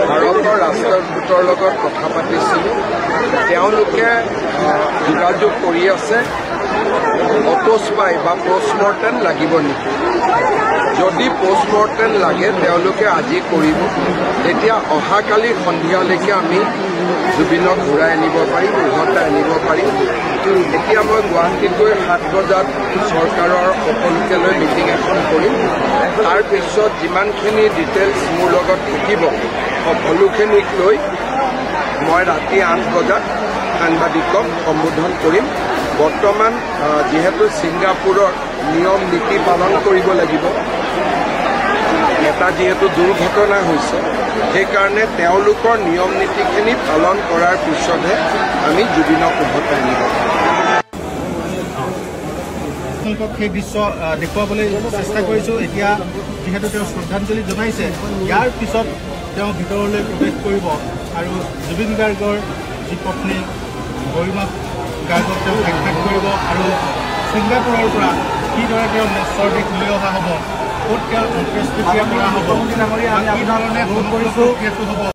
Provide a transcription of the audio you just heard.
ভাৰতৰ ৰাষ্ট্ৰদূতৰ লগত কথা পাতিছিলোঁ। তেওঁলোকে যোগাযোগ কৰি আছে অটোস্পাই বা পোষ্টমৰ্টেম লাগিব নেকি। যদি পোষ্টমৰ্টেম লাগে তেওঁলোকে আজি কৰিব, তেতিয়া অহাকালি সন্ধিয়ালৈকে আমি জুবিনক ঘূৰাই আনিব পাৰিম, উভতাই আনিব পাৰিম। এতিয়া মই গুৱাহাটীত গৈ 7 বজাত চৰকাৰৰ সকলোকে লৈ মিটিং এখন কৰিম। তাৰপিছত যিমানখিনি ডিটেইলছ মোৰ লগত থাকিব সকলোখিনিক লৈ মই ৰাতি 8 বজাত সাংবাদিকক সম্বোধন কৰিম। বৰ্তমান যিহেতু ছিংগাপুৰৰ নিয়ম নীতি পালন কৰিব লাগিব, এটা যিহেতু দুৰ্ঘটনা হৈছে, সেইকাৰণে তেওঁলোকৰ নিয়ম নীতিখিনি পালন কৰাৰ পিছতহে আমি জুবিনক উভতাই আনিব পাৰিম। সেই দৃশ্য দেখুৱাবলৈ চেষ্টা কৰিছোঁ। এতিয়া যিহেতু তেওঁ শ্ৰদ্ধাঞ্জলি জনাইছে, ইয়াৰ পিছত তেওঁ ভিতৰলৈ প্ৰৱেশ কৰিব আৰু জুবিন গাৰ্গৰ যি পত্নী গৰিমা গাৰ্গক তেওঁ সাক্ষাৎ কৰিব আৰু ছিংগাপুৰৰ পৰা কিদৰে তেওঁ স্বদেশ লৈ অহা হ'ব, ক'ত তেওঁৰ অন্ত্যেষ্টিক্ৰিয়া কৰা হ'ব, কি ধৰণে প্ৰক্ৰিয়াটো হ'ব।